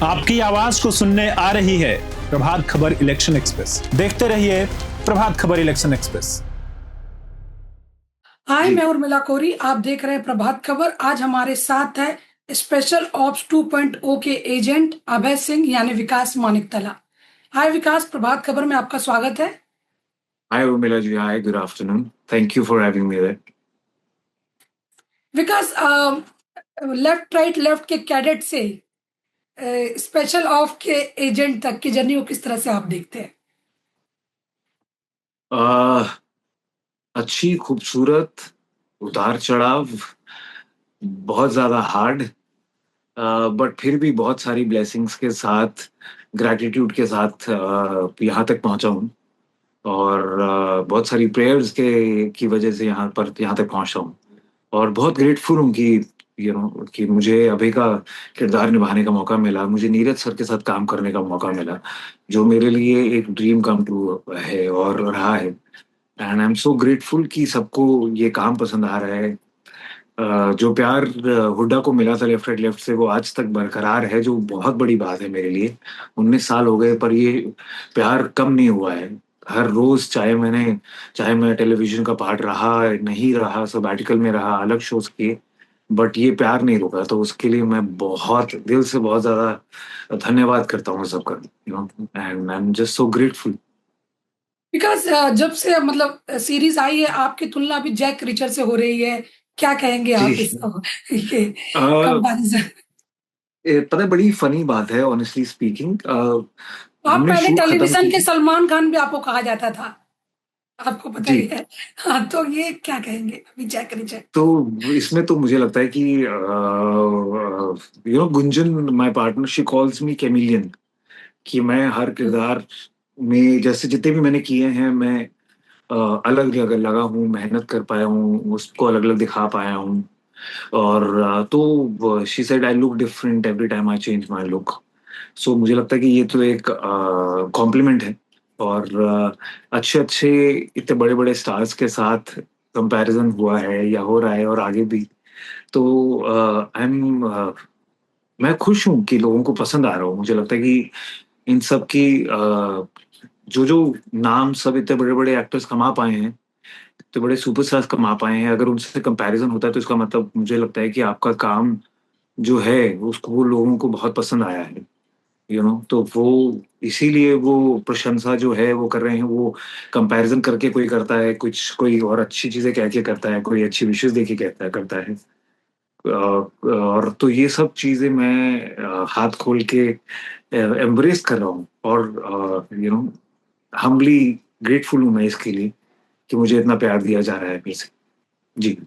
आपकी आवाज को सुनने आ रही है प्रभात खबर इलेक्शन एक्सप्रेस। देखते रहिए प्रभात खबर इलेक्शन एक्सप्रेस। हाय, मैं उर्मिला कोरी, आप देख रहे हैं प्रभात खबर। आज हमारे साथ है स्पेशल ऑप्स 2.0 के एजेंट अभय सिंह यानी विकास मानिकतला। हाय विकास, प्रभात खबर में आपका स्वागत है। Hi, Urmila ji. Hi, good afternoon. Thank you for having me there. Vikas, left के कैडेट से स्पेशल ऑफ के एजेंट तक की जर्नी को किस तरह से आप देखते हैं? अच्छी, खूबसूरत, उतार चढ़ाव, बहुत ज़्यादा हार्ड, बट फिर भी बहुत सारी ब्लेसिंग्स के साथ, ग्रैटिट्यूड के साथ यहाँ तक पहुँचा हूँ। और बहुत सारी प्रेयर्स के की वजह से यहाँ तक पहुँचा हूँ। और बहुत ग्रेटफुल हूँ कि कि मुझे अभय का किरदार निभाने का मौका मिला, मुझे नीरज सर के साथ काम करने का मौका मिला, जो मेरे लिए एक ड्रीम कम ट्रू है और रहा है। And I am so grateful कि सबको ये काम पसंद आ रहा है। जो प्यार हुड्डा को मिला था लेफ्ट राइट लेफ्ट से, वो आज तक बरकरार है, जो बहुत बड़ी बात है मेरे लिए। 19 साल हो गए पर ये प्यार कम नहीं हुआ है। हर रोज, चाहे मैं टेलीविजन का पार्ट रहा नहीं रहा, सबैटिकल में रहा, अलग शोज किए, बट ये प्यार नहीं रुका। तो उसके लिए मैं बहुत दिल से बहुत ज्यादा धन्यवाद करता हूँ सबका, and I am just so grateful. Vikas, जब से मतलब सीरीज आई है, आपकी तुलना अभी जैक रिचर से हो रही है, क्या कहेंगे जी। आप इस ये अ, कंपैरिजन? पता है, बड़ी फनी बात है ऑनेस्टली स्पीकिंग। आप हमने पहले शूट खत्म टेलीविजन की के थी। सलमान खान भी आपको कहा जाता था, आपको पता जी। ही है। हाँ, तो ये क्या कहेंगे अभी जैक रिचर? तो इसमें तो मुझे लगता है कि Gunjan, my partner, she calls me chameleon, कि मैं हर किरदार में, जैसे जितने भी मैंने किए हैं, मैं अलग जगह लगा हूँ, मेहनत कर पाया हूँ, उसको अलग अलग दिखा पाया हूँ। और तो she said I look different every time I change my look. So मुझे लगता है कि ये तो एक कॉम्प्लीमेंट है। और अच्छे अच्छे इतने बड़े बड़े स्टार्स के साथ कंपैरिजन हुआ है या हो रहा है, और आगे भी। तो आई एम मैं खुश हूँ कि लोगों को पसंद आ रहा हूँ। मुझे लगता है कि इन सब की जो जो नाम सब इतने बड़े बड़े एक्टर्स कमा पाए हैं, इतने बड़े सुपरस्टार्स कमा पाए हैं, अगर उनसे कंपैरिजन होता है तो इसका मतलब मुझे लगता है कि आपका काम जो है उसको वो लोगों को बहुत पसंद आया है। तो वो इसीलिए वो प्रशंसा जो है वो कर रहे हैं। वो कंपैरिजन करके कोई करता है कुछ, कोई और अच्छी चीजें कह के करता है, कोई अच्छी विशेष दे के करता है। और तो ये सब चीजें मैं हाथ खोल के एम्ब्रेस कर रहा हूँ। और हम्बली ग्रेटफुल हूँ मैं इसके लिए कि मुझे इतना प्यार दिया जा रहा है फिर से। जी।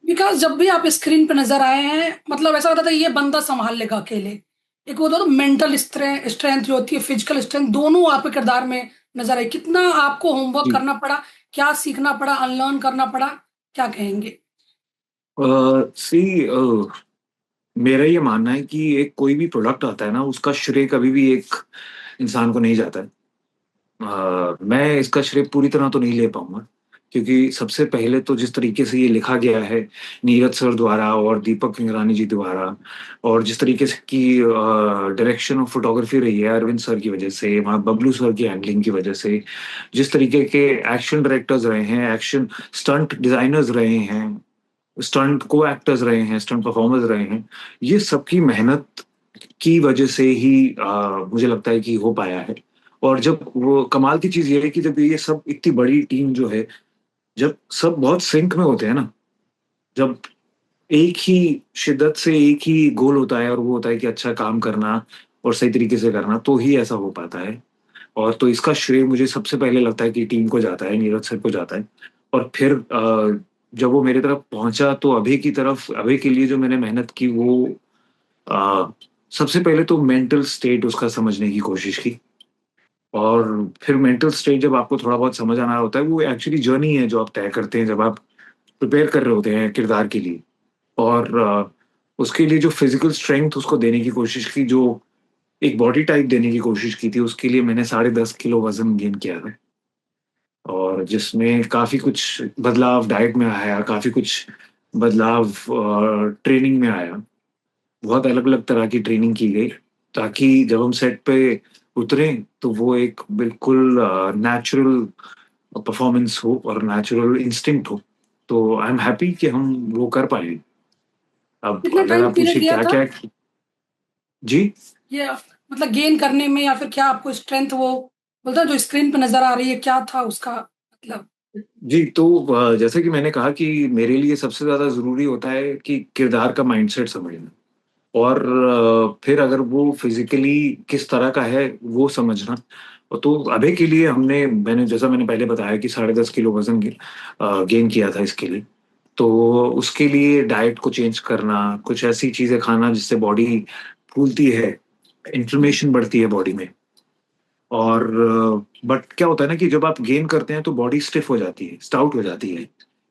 बिकॉज जब भी आप स्क्रीन पे नजर आए हैं, मतलब ऐसा होता था ये बंदा संभाल लेगा अकेले। एक वो तो मेंटल स्ट्रेंथ जो होती है, फिजिकल स्ट्रेंथ, दोनों आपके किरदार में नजर आई। कितना आपको होमवर्क जी। करना पड़ा, क्या सीखना पड़ा, अनलर्न करना पड़ा, क्या कहेंगे? सी, मेरा ये मानना है कि एक कोई भी प्रोडक्ट आता है ना, उसका श्रेय कभी भी एक इंसान को नहीं जाता है। मैं इसका श्रेय पूरी तरह तो नहीं ले पाऊंगा, क्योंकि सबसे पहले तो जिस तरीके से ये लिखा गया है नीरज सर द्वारा और दीपक इंगरानी जी द्वारा, और जिस तरीके से की डायरेक्शन ऑफ फोटोग्राफी रही है अरविंद सर की वजह से, वहाँ बबलू सर की हैंडलिंग की वजह से, जिस तरीके के एक्शन डायरेक्टर्स रहे हैं, एक्शन स्टंट डिजाइनर्स रहे हैं, स्टंट को एक्टर्स रहे हैं, स्टंट परफॉर्मर्स रहे हैं, ये सबकी मेहनत की वजह से ही मुझे लगता है कि हो पाया है। और जब वो कमाल की चीज ये है कि जब ये सब इतनी बड़ी टीम जो है, जब सब बहुत सिंक में होते हैं ना, जब एक ही शिद्दत से एक ही गोल होता है, और वो होता है कि अच्छा काम करना और सही तरीके से करना, तो ही ऐसा हो पाता है। और तो इसका श्रेय मुझे सबसे पहले लगता है कि टीम को जाता है, नीरज सर को जाता है। और फिर जब वो मेरी तरफ पहुंचा, तो अभय के लिए जो मैंने मेहनत की, वो अ, सबसे पहले तो मेंटल स्टेट उसका समझने की कोशिश की। और फिर मेंटल स्टेट जब आपको थोड़ा बहुत समझ आना होता है, वो एक्चुअली जर्नी है जो आप तय करते हैं जब आप प्रिपेयर कर रहे होते हैं किरदार के लिए। और उसके लिए जो फिजिकल स्ट्रेंथ उसको देने की कोशिश की, जो एक बॉडी टाइप देने की कोशिश की थी, उसके लिए मैंने 10.5 किलो वजन गेन किया था। और जिसमें काफी कुछ बदलाव डाइट में आया, काफी कुछ बदलाव ट्रेनिंग में आया। बहुत अलग अलग तरह की ट्रेनिंग की गई। ताकि जब हम सेट पे उतरे तो वो एक बिल्कुल नेचुरल परफॉर्मेंस हो और नेचुरल इंस्टिंक्ट हो। तो आई एम हैप्पी कि हम वो कर पाए। अब कितना अगर टाइम आप पीरियड पूछिए लिया क्या था क्या। जी। ये, मतलब गेन करने में, या फिर क्या आपको स्ट्रेंथ वो बोलता है जो स्क्रीन पे नजर आ रही है, क्या था उसका मतलब? जी, तो जैसे कि मैंने कहा कि मेरे लिए सबसे ज़्यादा ज़रूरी होता है कि किरदार का माइंडसेट समझना और फिर अगर वो फ़िज़िकली किस तरह का है, वो समझना। तो अभी के लिए मैंने पहले बताया कि 10.5 किलो वज़न गेन किया था इसके लिए। तो उसके लिए डाइट को चेंज करना, कुछ ऐसी चीज़ें खाना जिससे बॉडी फूलती है, इन्फ्लेमेशन बढ़ती है बॉडी में। और बट क्या होता है ना कि जब आप गेन करते हैं तो बॉडी स्टिफ हो जाती है, स्टाउट हो जाती है,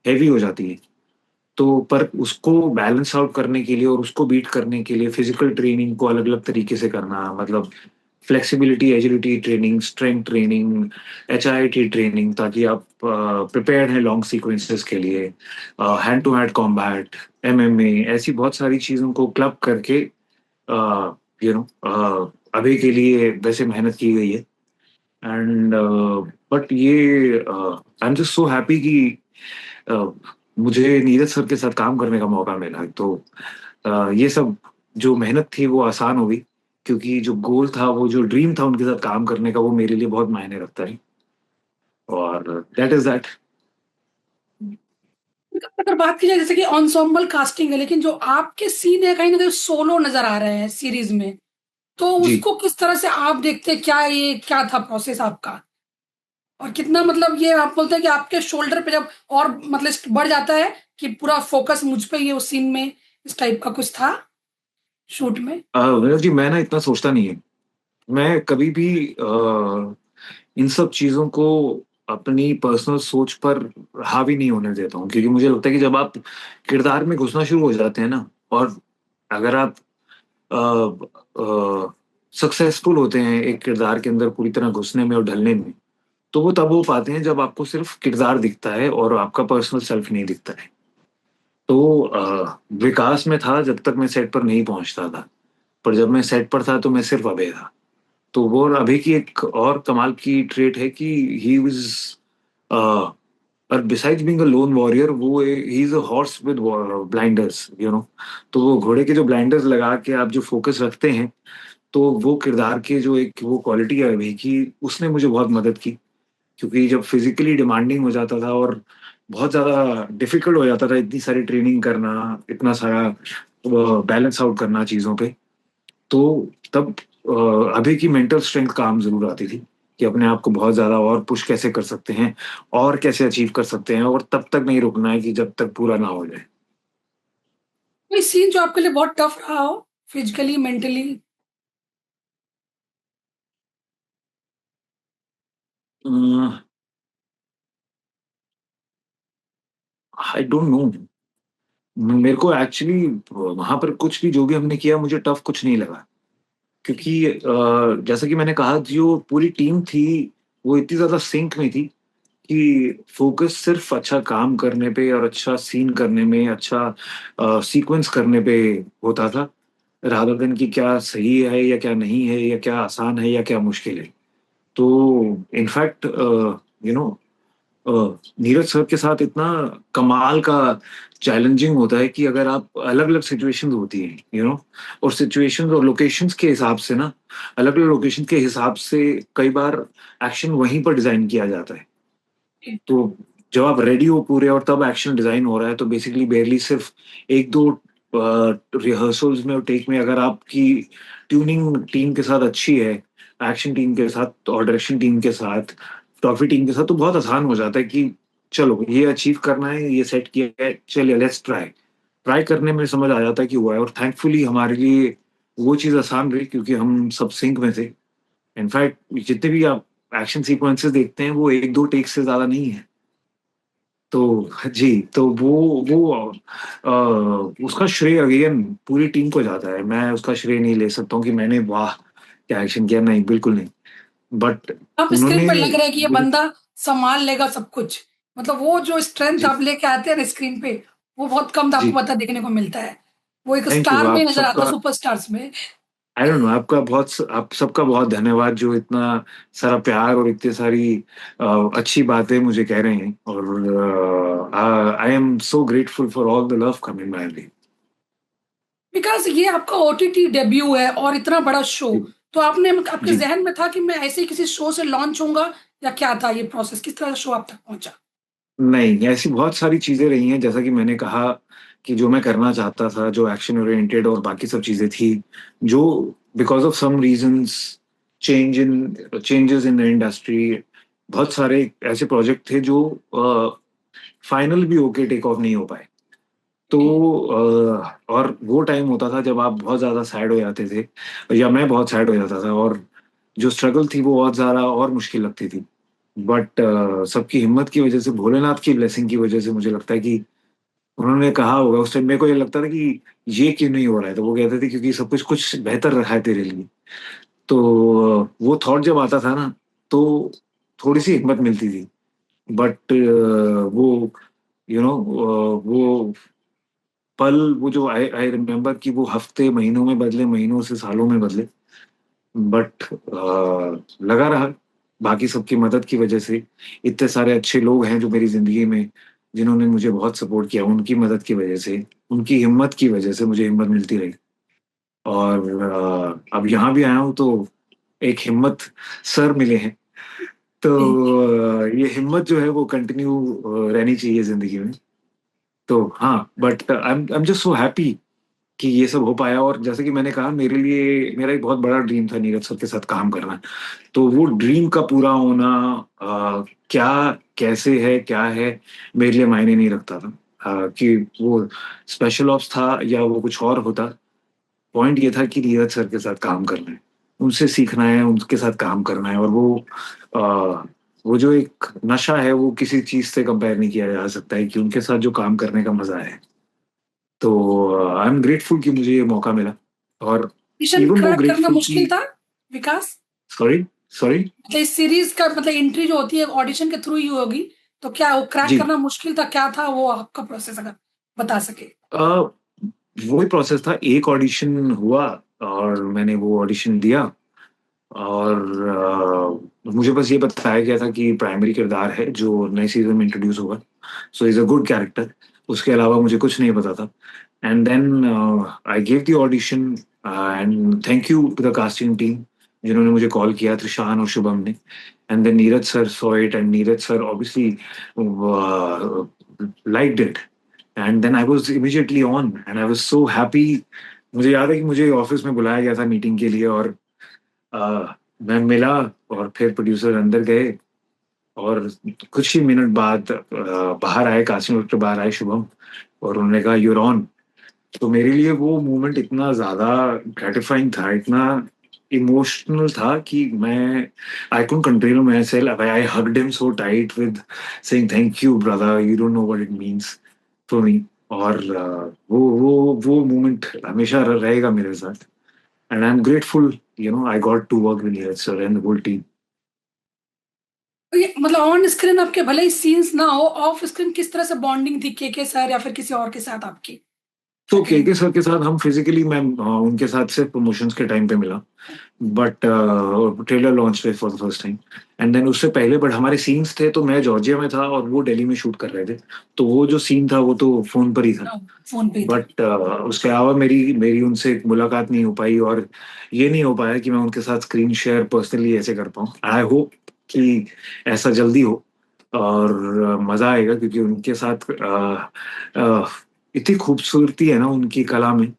हेवी हो जाती है। तो पर उसको बैलेंस आउट करने के लिए और उसको बीट करने के लिए फिजिकल ट्रेनिंग को अलग-अलग तरीके से करना, मतलब flexibility, agility training, strength training, HIIT training, ताकि आप प्रिपेयर्ड हैं लॉन्ग सीक्वेंसेस के लिए, hand to hand combat, MMA, ऐसी बहुत सारी चीज़ों को क्लब करके अभी के लिए वैसे मेहनत की गई है। एंड बट ये आई एम जस्ट सो हैप्पी कि अ, मुझे नीरज सर के साथ काम करने का मौका मिला। तो ये सब जो मेहनत थी वो आसान हो गई, क्योंकि जो गोल था, वो जो ड्रीम था उनके साथ काम करने का, वो मेरे लिए बहुत मायने रखता है। और दैट इज़ दैट। अगर बात की जाए जैसे कि ensemble कास्टिंग है, लेकिन जो आपके सीन है कहीं ना कहीं सोलो नजर आ रहे हैं सीरीज में, तो जी। उसको किस तरह से आप देखते हैं? क्या ये क्या था प्रोसेस आपका, और कितना मतलब ये आप बोलते हैं कि आपके शोल्डर पे जब और मतलब बढ़ जाता है कि पूरा फोकस मुझ पे ही है उस सीन में, इस टाइप का कुछ था शूट में? विनोद जी, मैं ना इतना सोचता नहीं है। मैं कभी भी इन सब चीज़ों को अपनी पर्सनल सोच पर हावी नहीं होने देता हूँ, क्योंकि मुझे लगता है कि जब आप किरदार में घुसना शुरू हो जाते हैं ना, और अगर आप सक्सेसफुल होते हैं एक किरदार के अंदर पूरी तरह घुसने में और ढलने में, तो वो तब हो पाते हैं जब आपको सिर्फ किरदार दिखता है और आपका पर्सनल सेल्फ नहीं दिखता है। तो विकास में था जब तक मैं सेट पर नहीं पहुँचता था, पर जब मैं सेट पर था तो मैं सिर्फ अभय था। तो वो और अभय की एक और कमाल की ट्रेट है कि ही वाज़ अ, और besides being a loan warrior, he is a horse with blinders, तो वो घोड़े के जो ब्लाइंडर्स लगा के आप जो फ़ोकस रखते हैं, तो वो किरदार के जो एक वो क्वालिटी है अभय की, उसने मुझे बहुत मदद की। क्योंकि जब फिज़िकली डिमांडिंग हो जाता था और बहुत ज़्यादा डिफ़िकल्ट हो जाता था इतनी सारी ट्रेनिंग करना, इतना सारा बैलेंस आउट करना चीज़ों पे, तो तब अभय की मेंटल स्ट्रेंथ काम ज़रूर आती थी, कि अपने आप को बहुत ज़्यादा और पुश कैसे कर सकते हैं, और कैसे अचीव कर सकते हैं, और तब तक नहीं रुकना है कि जब तक पूरा ना हो जाए। कोई सीन जो आपके लिए बहुत टफ रहा हो, physically mentally? A, I don't know. मेरे को एक्चुअली वहाँ पर कुछ भी जो भी हमने किया, मुझे टफ कुछ नहीं लगा। क्योंकि जैसा कि मैंने कहा, जो पूरी टीम थी, वो इतनी ज़्यादा सिंक में थी कि फ़ोकस सिर्फ़ अच्छा काम करने पे और अच्छा सीन करने में, अच्छा सीक्वेंस करने पे होता था, रादर देन कि क्या सही है या क्या नहीं है, या क्या आसान है या क्या मुश्किल है। तो in fact you know a, Neeraj sir के साथ इतना कमाल का चैलेंजिंग होता है कि अगर आप अलग-अलग सिचुएशंस होती हैं, और सिचुएशंस और लोकेशंस के हिसाब से ना, अलग-अलग लोकेशन के हिसाब से कई बार एक्शन वहीं पर डिज़ाइन किया जाता है। तो जब आप रेडी हो पूरे और तब एक्शन डिज़ाइन हो रहा है, तो बेसिकली बेयरली सिर्फ 1-2 रिहर्सल्स में और टेक में अगर आपकी ट्यूनिंग टीम के साथ अच्छी है, एक्शन टीम के साथ और डायरेक्शन टीम के साथ, फोटोग्राफी टीम के साथ, तो बहुत आसान हो जाता है कि चलो ये अचीव करना है, ये सेट किया है, चलिए लेट्स ट्राई। ट्राई करने में समझ आ जाता है कि हुआ है, और थैंकफुली हमारे लिए वो चीज़ आसान रही, क्योंकि हम सब सिंक में थे। इनफैक्ट जितने भी आप एक्शन सीक्वेंसेस देखते हैं, वो 1-2 टेक से ज़्यादा नहीं है। तो जी, तो वो उसका श्रेय अगेन पूरी टीम को जाता है। मैं उसका श्रेय नहीं ले सकता हूँ कि मैंने वाह! क्या एक्शन किया, नहीं, बिल्कुल नहीं। बट आप स्क्रीन उन्होंने पर लग रहा है कि ये मुझे बंदा संभाल लेगा सब कुछ, मतलब वो जो स्ट्रेंथ जी, आप लेके आते हैं ना स्क्रीन पे, वो बहुत कम आपको जी, पता देखने को मिलता है। वो एक थैंक यू। स्टार में आप नजर आता है, सबका सुपरस्टार्स में। आई डोंट नो, आप सबका बहुत धन्यवाद जो इतना सारा प्यार और इतनी सारी अच्छी बातें मुझे कह रहे हैं, और I am so grateful for all the love coming my way. Because ये आपका ओटीटी डेब्यू है और इतना बड़ा शो, जी। तो आपके जी। ज़हन में था कि मैं ऐसे ही किसी शो से लॉन्च होऊँगा या क्या था ये प्रोसेस? किस तरह शो आप तक पहुँचा? नहीं, ऐसी बहुत सारी चीज़ें रही हैं, जैसा कि मैंने कहा कि जो मैं करना चाहता था, जो एक्शन ओरिएंटेड और बाकी सब चीज़ें थी, जो because of some reasons changes in the industry, बहुत सारे ऐसे प्रोजेक्ट थे जो फाइनल भी होके टेक ऑफ नहीं हो पाए। तो जी, और वो टाइम होता था जब आप बहुत ज़्यादा सैड हो जाते थे, या मैं बहुत सैड हो जाता था, और जो स्ट्रगल थी वो बहुत ज़्यादा और मुश्किल लगती थी। बट सबकी हिम्मत की वजह से, भोलेनाथ की ब्लेसिंग की वजह से, मुझे लगता है कि उन्होंने कहा होगा उस टाइम, मेरे को ये लगता था कि ये क्यों नहीं हो रहा है? तो वो कहते थे क्योंकि सब कुछ कुछ बेहतर रखा है तेरे लिए। तो वो थॉट जब आता था ना, तो थोड़ी-सी हिम्मत मिलती थी। बट वो वो पल, वो जो आई आई रिमेंबर कि वो हफ्ते महीनों में बदले, महीनों से सालों में बदले। बट लगा रहा, बाकी सबकी मदद की वजह से। इतने सारे अच्छे लोग हैं जो मेरी ज़िंदगी में, जिन्होंने मुझे बहुत सपोर्ट किया, उनकी मदद की वजह से, उनकी हिम्मत की वजह से मुझे हिम्मत मिलती रही। और अब यहाँ भी आया हूँ तो एक हिम्मत सर मिले हैं। तो जी। ये हिम्मत जो है वो कंटिन्यू रहनी चाहिए ज़िंदगी में। तो हाँ, but I am just so happy कि ये सब हो पाया। और जैसे कि मैंने कहा, मेरे लिए मेरा एक बहुत बड़ा ड्रीम था नीरज सर के साथ काम करना। तो वो ड्रीम का पूरा होना क्या, कैसे है, क्या है, मेरे लिए मायने नहीं रखता था। कि वो स्पेशल ऑप्स था या वो कुछ और होता, पॉइंट ये था कि नीरज सर के साथ काम करना है, उनसे सीखना है, उनके साथ काम करना है। और वो जो एक नशा है, वो किसी चीज़ से कंपेयर नहीं किया जा सकता है कि उनके साथ जो काम करने का मज़ा है। तो आई एम ग्रेटफुल कि मुझे ये मौका मिला, और मिशन इवन मोर क्रैक करना ग्रेटफुल कि मुश्किल था विकास? Sorry, sorry? मतलब इस सीरीज़ का मतलब एंट्री जो होती है ऑडिशन के थ्रू ही होगी, तो क्या वो क्रैक जी। करना मुश्किल था? क्या था वो आपका प्रोसेस अगर बता सकें? अ, वही प्रोसेस था, एक ऑडिशन हुआ और मैंने वो ऑडिशन दिया, और मुझे बस ये बताया गया था कि प्राइमरी किरदार है जो नए सीज़न में इंट्रोड्यूस होगा, so he is a good character. उसके अलावा मुझे कुछ नहीं पता था। And then I give the audition, and thank you to the casting team जिन्होंने मुझे कॉल किया, त्रिशान और शुभम ने। And then Neeraj sir saw it, and Neeraj sir obviously liked it, and then I was immediately on and I was so happy. मुझे याद है कि मुझे ऑफ़िस में बुलाया गया था मीटिंग के लिए, और मैं मिला, और फिर प्रोड्यूसर अंदर गए, और कुछ ही मिनट बाद बाहर आए, कास्टिंग डायरेक्टर बाहर आए, शुभम, और उन्होंने कहा यू आर ऑन। तो मेरे लिए वो मोमेंट इतना ज़्यादा ग्रैटिफाइंग था, इतना इमोशनल था कि मैं I couldn't control my self, I hugged him so tight with saying thank you brother, you don't know what it means for me. और वो मोमेंट हमेशा रहेगा मेरे साथ, and I am grateful, I got to work with Neeraj sir and the whole team. तो ये मतलब on screen आपके भले ही सीन्स ना हो, ऑफ स्क्रीन किस तरह से बॉन्डिंग थी केके सर या फिर किसी और के साथ आपकी? तो सेटिंग केके सर के साथ हम फिजिकली, मैं उनके साथ सिर्फ प्रमोशंस के टाइम पे मिला, बट ट्रेलर लॉन्च पे for the first time. And then उससे पहले बट हमारे सीन्स थे, तो मैं जॉर्जिया में था और वो दिल्ली में शूट कर रहे थे, तो वो जो सीन था वो तो फोन पर ही था। फ़ोन पे ही था। बट उसके अलावा मेरी मेरी उनसे मुलाकात नहीं हो पाई, और ये नहीं हो पाया कि मैं उनके साथ स्क्रीन शेयर पर्सनली ऐसे कर पाऊँ। आई होप कि ऐसा जल्दी हो, और मज़ा आएगा, क्योंकि उनके साथ अ, इतनी खूबसूरती है ना उनकी कला में,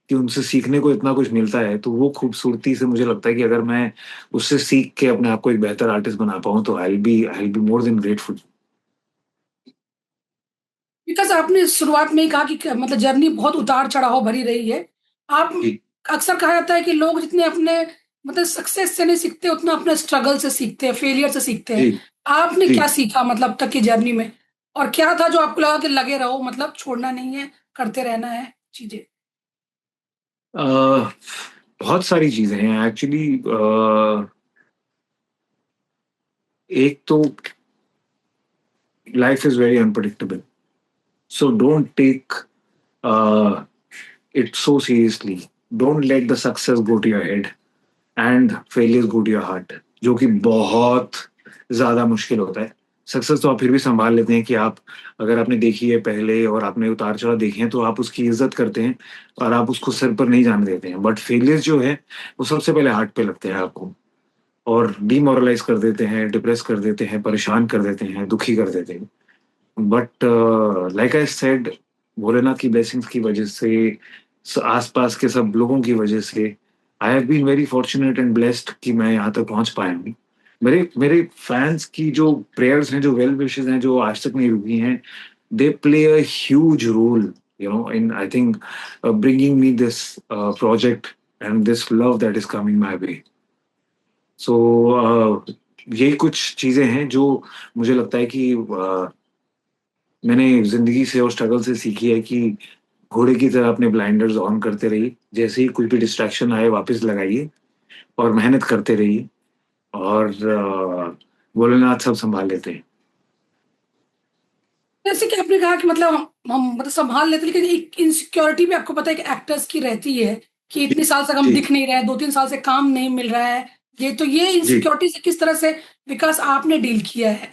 कि उनसे सीखने को इतना कुछ मिलता है। तो वो खूबसूरती से मुझे लगता है कि अगर मैं उससे सीख के अपने आप को एक बेहतर आर्टिस्ट बना पाऊँ, तो I will be more than grateful. Because आपने शुरुआत में ही कहा कि मतलब जर्नी बहुत उतार-चढ़ाव भरी रही है। आप जी। अक्सर कहा जाता है कि लोग जितने अपने मतलब सक्सेस से नहीं सीखते, उतना अपने स्ट्रगल से सीखते हैं, फेलियर से सीखते जी। हैं। आपने जी। क्या सीखा मतलब अब तक की जर्नी में? और क्या था जो आपको लगा कि लगे रहो मतलब छोड़ना नहीं है, करते रहना है चीज़ें? अ, बहुत सारी चीज़ें हैं एक्चुअली। एक तो life is very unpredictable, so don't take it so seriously. Don't let the success go to your head and failures go to your heart, जो कि बहुत ज्यादा मुश्किल होता है। सक्सेस तो आप फिर भी संभाल लेते हैं कि आप, अगर आपने देखी है पहले और आपने उतार चढ़ाव देखे हैं तो आप उसकी इज्जत करते हैं और आप उसको सिर पर नहीं जाने देते हैं। बट फेलियर्स जो है वो सबसे पहले हार्ट पे लगते हैं आपको, और डीमोरलाइज कर देते हैं, डिप्रेस कर देते हैं, परेशान कर देते हैं, दुखी कर देते हैं। But like I said, Bholenath की ब्लेसिंग्स की वजह से, आसपास के सब लोगों की वजह से, I have been very fortunate and blessed कि मैं यहाँ तक पहुंच पाया हूँ। मेरे मेरे फैंस की जो प्रेयर्स हैं, जो वेल विशेस हैं, जो आज तक नहीं रुकी हैं, they play a huge role, you know, in I think bringing me this project and this love that is coming my way. सो ये कुछ चीजें हैं जो मुझे लगता है कि मैंने जिंदगी से और स्ट्रगल से सीखी है कि घोड़े की तरह अपने ब्लाइंडर्स ऑन करते रहिए, जैसे ही कुछ भी डिस्ट्रैक्शन आए वापस लगाइए और मेहनत करते रहिए, और भोलेनाथ सब संभाल लेते हैं। जैसे कि आपने कहा कि मतलब हम मतलब संभाल लेते हैं, लेकिन एक इनसिक्योरिटी भी आपको पता है कि एक्टर्स की रहती है कि जी इतने साल से हम जी दिख नहीं रहे हैं, 2-3 साल से काम नहीं मिल रहा है। ये जी। इनसिक्योरिटी से किस तरह से विकास आपने डील किया है?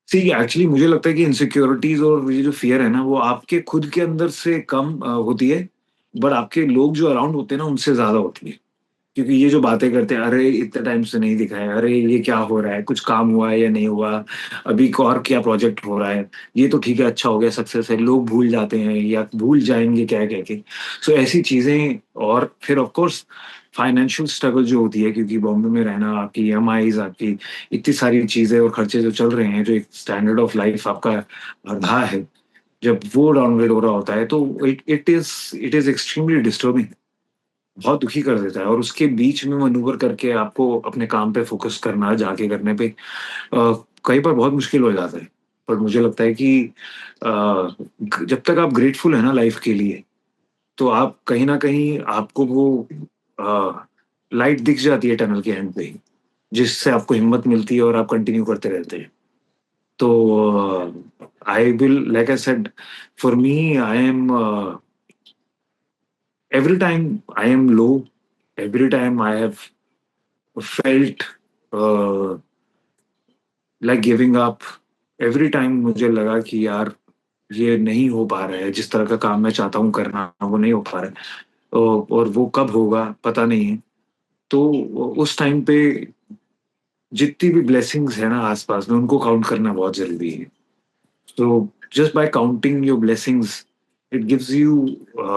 सी एक्चुअली मुझे लगता है कि इनसिक्योरिटीज और ये जो फियर है ना, वो आपके खुद के अंदर से कम होती है, बट आपके लोग जो अराउंड होते हैं ना उनसे ज्यादा होती है। क्योंकि ये जो बातें करते हैं, अरे इतने टाइम से नहीं दिखा है, अरे ये क्या हो रहा है, कुछ काम हुआ है या नहीं हुआ, अभी और क्या प्रोजेक्ट हो रहा है, ये तो ठीक है, अच्छा हो गया, सक्सेस है, लोग भूल जाते हैं या भूल जाएंगे क्या कह के। सो ऐसी चीजें, और फिर ऑफ कोर्स फाइनेंशियल स्ट्रगल जो होती है, क्योंकि बॉम्बे में रहना, आपकी ईएमआईज, आपकी इतनी सारी चीजें और खर्चे जो चल रहे हैं, जो एक स्टैंडर्ड ऑफ लाइफ आपका बढ़ा है, जब वो डाउनग्रेड हो रहा होता है तो इट इज एक्सट्रीमली डिस्टर्बिंग, बहुत दुखी कर देता है। और उसके बीच में मैनूवर करके आपको अपने काम पे फोकस करना, जाके करने पे कई बार बहुत मुश्किल हो जाता है। पर मुझे लगता है कि जब तक आप ग्रेटफुल है ना लाइफ के लिए, तो आप कहीं ना कहीं आपको वो लाइट दिख जाती है टनल के एंड पे ही, जिससे आपको हिम्मत मिलती है और आप कंटिन्यू करते रहते हैं। तो I will, like I said, for me, I am, every time I am low, every time I have felt uh, like giving up, every time मुझे लगा कि यार ये नहीं हो पा रहा है, जिस तरह का काम मैं चाहता हूँ करना वो नहीं हो पा रहा है, और वो कब होगा पता नहीं है। तो उस टाइम पे जितनी भी ब्लेसिंग्स है ना आसपास में, उनको काउंट करना बहुत जरूरी है। So just by counting your blessings, it gives you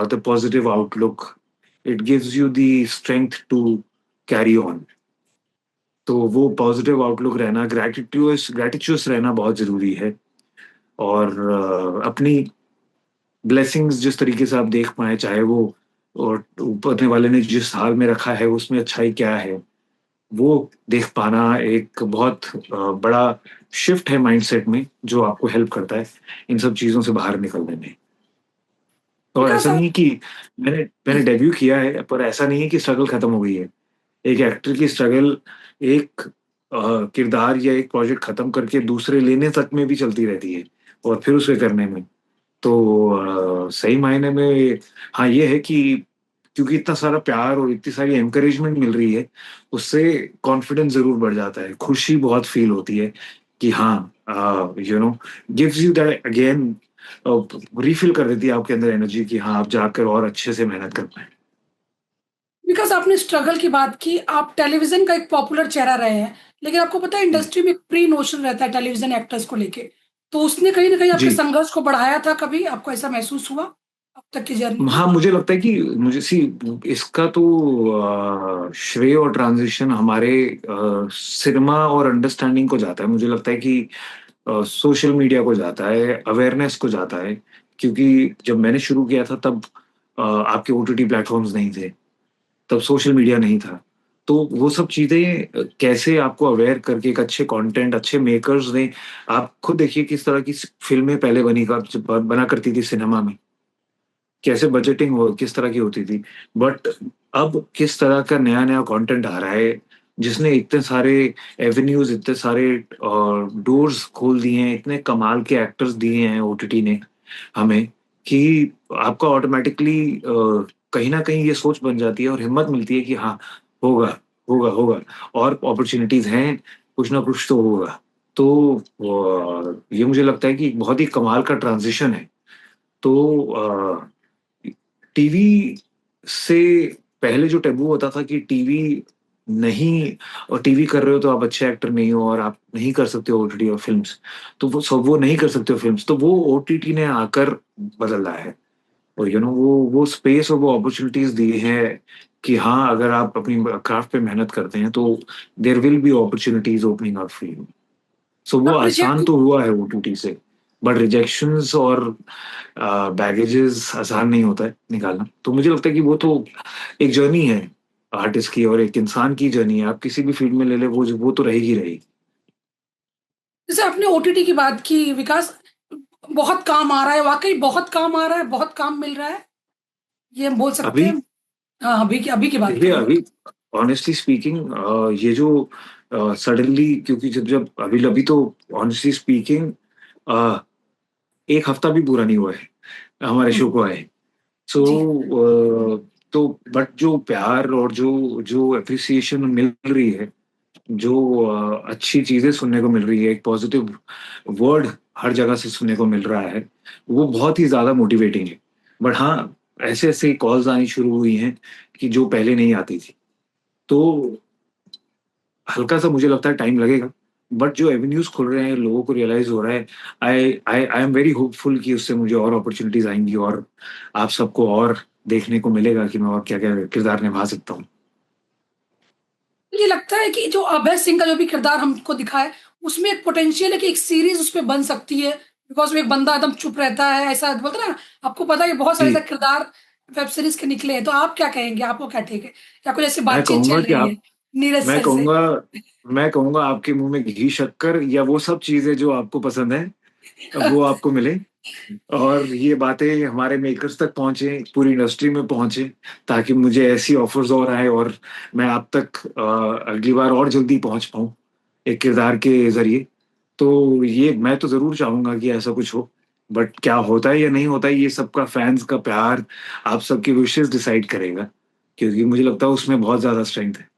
the positive outlook. It gives you the strength to carry on. तो वो पॉजिटिव आउटलुक रहना, ग्रेटिट्यूस रहना बहुत जरूरी है। और अपनी ब्लेसिंग्स जिस तरीके से आप देख पाए, चाहे वो और ऊपर वाले ने जिस हाल में रखा है उसमें अच्छाई क्या है, वो देख पाना एक बहुत बड़ा शिफ्ट है माइंडसेट में, जो आपको हेल्प करता है इन सब चीजों से बाहर निकलने में। और विकास ऐसा आप नहीं है कि मैंने मैंने डेब्यू किया है, पर ऐसा नहीं है कि स्ट्रगल खत्म हो गई है। एक एक्टर की स्ट्रगल एक किरदार या एक प्रोजेक्ट खत्म करके दूसरे लेने तक में भी चलती रहती है, और फिर उसे करने में। तो सही मायने में हाँ, ये है कि क्योंकि इतना सारा प्यार और इतनी सारी एनकरेजमेंट मिल रही है, उससे कॉन्फिडेंस जरूर बढ़ जाता है, खुशी बहुत फील होती है कि हाँ, you know, gives you that again, refill कर देती है आपके अंदर एनर्जी कि हाँ आप जाकर और अच्छे से मेहनत कर पाए। विकास आपने स्ट्रगल की बात की, आप टेलीविजन का एक पॉपुलर चेहरा रहे हैं, लेकिन आपको पता है इंडस्ट्री में एक प्री नोशन रहता है टेलीविजन एक्टर्स को लेके। तो उसने कहीं ना कहीं आपके जी संघर्ष को बढ़ाया था, कभी आपको ऐसा महसूस हुआ अब तक की जर्नी में? हाँ, मुझे लगता है कि मुझे सी इसका तो श्रेय और ट्रांजिशन हमारे सिनेमा और अंडरस्टैंडिंग को जाता है। मुझे लगता है कि सोशल मीडिया को जाता है, अवेयरनेस को जाता है, क्योंकि जब मैंने शुरू किया था तब आपके ओटीटी प्लेटफॉर्म्स नहीं थे, तब सोशल मीडिया नहीं था। तो वो सब चीजें कैसे आपको अवेयर करके एक अच्छे कंटेंट, अच्छे मेकर्स ने, आप खुद देखिए किस तरह की फिल्में पहले बना करती थी सिनेमा में, कैसे बजटिंग हो किस तरह की होती थी। बट अब किस तरह का नया नया कंटेंट आ रहा है, जिसने इतने सारे एवेन्यूज, इतने सारे डोर्स खोल दिए हैं, इतने कमाल के एक्टर्स दिए हैं ओटीटी ने हमें, कि आपका ऑटोमेटिकली कहीं ना कहीं ये सोच बन जाती है और हिम्मत मिलती है कि हाँ, होगा, होगा, होगा, और अपॉर्चुनिटीज हैं, कुछ ना कुछ तो होगा। तो ये मुझे लगता है कि एक बहुत ही कमाल का ट्रांजिशन है। तो टीवी से पहले जो टैबू होता था कि टीवी नहीं, और टीवी कर रहे हो तो आप अच्छे एक्टर नहीं हो और आप नहीं कर सकते हो ओटीटी और फिल्म्स, तो वो नहीं कर सकते हो फिल्म्स, तो वो ओटीटी ने आकर बदला है। और वो स्पेस और वो अपॉर्चुनिटीज दी है कि हाँ, अगर आप अपनी क्राफ्ट पे मेहनत करते हैं तो there will be opportunities opening up for you. So वो आप आसान रिजेक्ट तो हुआ है ओटीटी से, बट रिजेक्शंस और बैगेजेस आसान नहीं होता है निकालना। तो मुझे लगता है कि वो तो एक जर्नी है आर्टिस्ट की, और एक इंसान की जर्नी है। आप किसी भी फील्ड में ले ले, वो तो रहेगी रहेगी। जैसे आपने ओटीटी की बात की विकास, बहुत काम आ रहा है, वाकई बहुत काम आ रहा है, बहुत काम मिल रहा है, ये हम बोल सकते अभी हैं। हाँ, अभी की बात देखिए, कर रहा हूँ। अभी ऑनेस्टली स्पीकिंग, ये जो सडनली, क्योंकि जब जब अभी अभी तो ऑनेस्टली स्पीकिंग एक हफ्ता भी पूरा नहीं हुआ है हमारे हम्म, शो को आए। सो जी। तो बट जो प्यार और जो जो अप्रिसिएशन मिल रही है, जो अच्छी चीजें सुनने को मिल रही है, एक पॉजिटिव वर्ड हर जगह से सुनने को मिल रहा है, वो बहुत ही ज्यादा मोटिवेटिंग है। बट हाँ, ऐसे ऐसे कॉल्स आनी शुरू हुई हैं कि जो पहले नहीं आती थी। तो हल्का सा मुझे लगता है टाइम लगेगा, बट जो एवेन्यूज खुल रहे हैं, लोगों को रियलाइज हो रहा है। आई एम वेरी होपफुल कि उससे मुझे और अपॉर्चुनिटीज आएंगी और आप सबको और देखने को मिलेगा कि मैं और क्या क्या किरदार निभा सकता हूँ। मुझे लगता है कि जो अभय सिंह का जो भी किरदार हमको दिखा है, उसमें एक पोटेंशियल है कि एक सीरीज उस पर बन सकती है। बिकॉज वो एक बंदा एकदम चुप रहता है, ऐसा बोलते हैं ना। आपको पता है कि बहुत सारे जी, ऐसे किरदार वेब सीरीज के निकले हैं, तो आप क्या कहेंगे, आपको क्या ठीक है, या कुछ ऐसी मैं बातचीत कहूंगा चल कि रही है आप नीरज मैं सर से? कहूंगा मैं कहूंगा आपके मुंह में घी शक्कर या वो सब चीजें जो आपको पसंद है, वो आपको मिले, और ये बातें हमारे मेकर्स तक पहुंचे, पूरी इंडस्ट्री में पहुंचे, ताकि मुझे ऐसी ऑफर्स और आए और मैं आप तक अगली बार और जल्दी पहुंच पाऊं एक किरदार के जरिए। तो ये मैं तो जरूर चाहूंगा कि ऐसा कुछ हो, बट क्या होता है या नहीं होता है, ये सबका फैंस का प्यार, आप सबकी विशेस डिसाइड करेगा, क्योंकि मुझे लगता है उसमें बहुत ज्यादा स्ट्रेंथ है।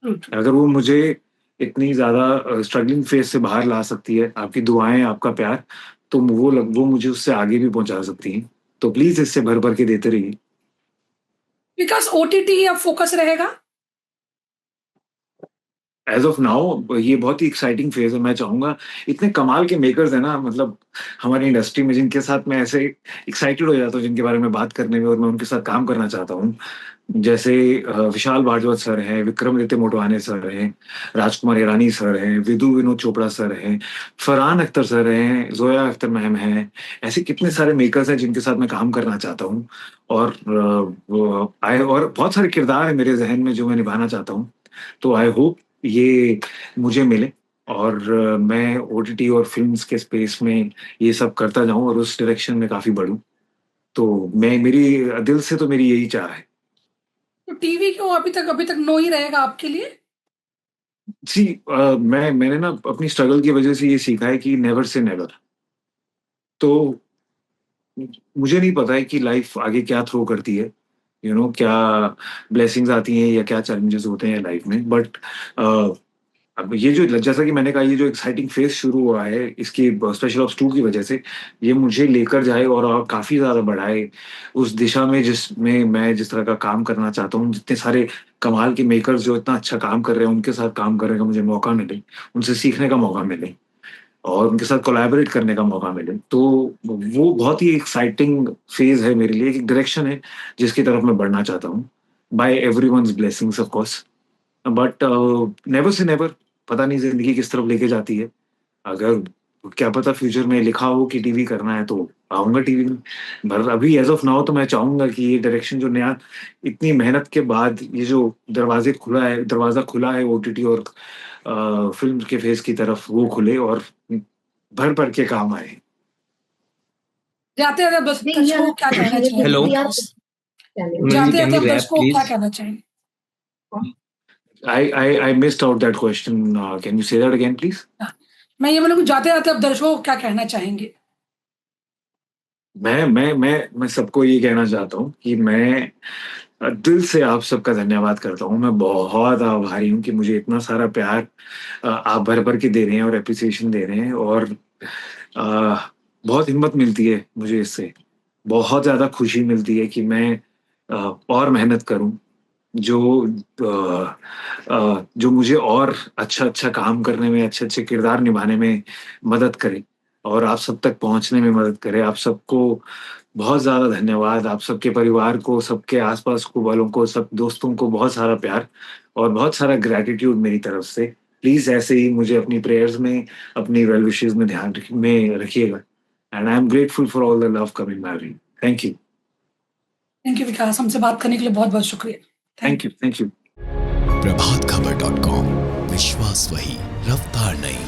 अगर वो मुझे इतनी ज्यादा स्ट्रगलिंग फेज से बाहर ला सकती है, आपकी दुआएं, आपका प्यार, तो वो मुझे उससे आगे भी पहुंचा सकती हैं। तो प्लीज इससे भर भर के देते रहिए। बिकॉज ओटीटी अब फोकस रहेगा। एज ऑफ नाउ ये बहुत ही एक्साइटिंग फेज है। मैं चाहूंगा, इतने कमाल के मेकर्स हैं ना, मतलब हमारी इंडस्ट्री में, जिनके साथ मैं ऐसे एक्साइटेड हो जाता हूँ, जिनके बारे में बात करने में, और मैं उनके साथ काम करना चाहता हूँ। जैसे विशाल भारद्वाज सर हैं, विक्रमादित्य मोटवाने सर हैं, राजकुमार हिरानी सर हैं, विदु विनोद चोपड़ा सर हैं, फरहान अख्तर सर हैं, जोया अख्तर मैम हैं। ऐसे कितने सारे मेकर्स हैं जिनके साथ मैं काम करना चाहता हूँ। और और बहुत सारे किरदार हैं मेरे जहन में जो मैं निभाना चाहता हूँ। तो आई होप ये मुझे मिले, और मैं ओटीटी और फिल्म्स के स्पेस में ये सब करता जाऊं और उस डायरेक्शन में काफी बढ़ूं। तो मैं मेरी दिल से तो मेरी यही चाह है। तो टीवी क्यों अभी तक नो ही रहेगा आपके लिए? जी, मैंने ना अपनी स्ट्रगल की वजह से ये सीखा है कि नेवर से नेवर। तो मुझे नहीं पता है कि लाइफ आगे क्या थ्रो करती है, क्या ब्लेसिंग्स आती हैं या क्या चैलेंजेस होते हैं लाइफ में, बट अब ये जो, जैसा कि मैंने कहा, ये जो एक्साइटिंग फेज शुरू हुआ है इसकी स्पेशल ऑप्स 2 की वजह से, ये मुझे लेकर जाए और काफी ज्यादा बढ़ाए उस दिशा में जिसमें मैं जिस तरह का काम करना चाहता हूँ। जितने सारे कमाल के मेकर्स जो इतना अच्छा काम कर रहे हैं, उनके साथ काम करने का मुझे मौका मिले, उनसे सीखने का मौका मिले, और उनके साथ कोलैबोरेट करने का मौका मिले, तो वो बहुत ही एक्साइटिंग फेज है मेरे लिए, एक डायरेक्शन है जिसकी तरफ मैं बढ़ना चाहता हूँ, by everyone's blessings of course. But never say never, पता नहीं जिंदगी किस तरफ लेके जाती है। अगर क्या पता फ्यूचर में लिखा हो कि टीवी करना है, तो आऊंगा टीवी में। पर अभी एज ऑफ नाउ तो मैं चाहूंगा कि ये डायरेक्शन जो नया, इतनी मेहनत के बाद ये जो दरवाजा खुला है ओटीटी और फिल्म के फेस की तरफ, वो खुले और भर भर के काम आए। जाते जाते बस नहीं दर्शकों यार, को क्या कहना ये चाहेंगे हेलो, तो यार विकास? मैम जाते कैन जाते यू आप रैप दर्शकों को क्या प्लीज? कहना चाहेंगे? I missed out that question. Can you say that again, please? हाँ, मैं ये बोलूँ, जाते जाते आप दर्शकों को क्या कहना चाहेंगे? मैं सबको ये कहना चाहता हूँ कि मैं दिल से आप सबका धन्यवाद करता हूँ। मैं बहुत आभारी हूँ कि मुझे इतना सारा प्यार आप भर-भर के दे रहे हैं और एप्रिसिएशन दे रहे हैं, और बहुत हिम्मत मिलती है मुझे इससे। बहुत ज़्यादा खुशी मिलती है कि मैं और मेहनत करूँ, जो जो मुझे और अच्छा-अच्छा काम करने में, अच्छे-अच्छे किरदार निभाने में मदद करे और आप सब तक पहुँचने में मदद करे। आप सबको बहुत ज़्यादा धन्यवाद। आप सबके परिवार को, सबके आस-पास को वालों को, सब दोस्तों को बहुत सारा प्यार और बहुत सारा ग्रैटिट्यूड मेरी तरफ से। प्लीज़ ऐसे ही मुझे अपनी प्रेयर्स में, अपनी वेल विशेज़ में ध्यान में रखिएगा, and I am grateful for all the love coming my way. Thank you. Thank you Vikas, हमसे बात करने के लिए बहुत-बहुत शुक्रिया। Thank you. Prabhat Khabar .com, विश्वास वही, रफ्तार नहीं।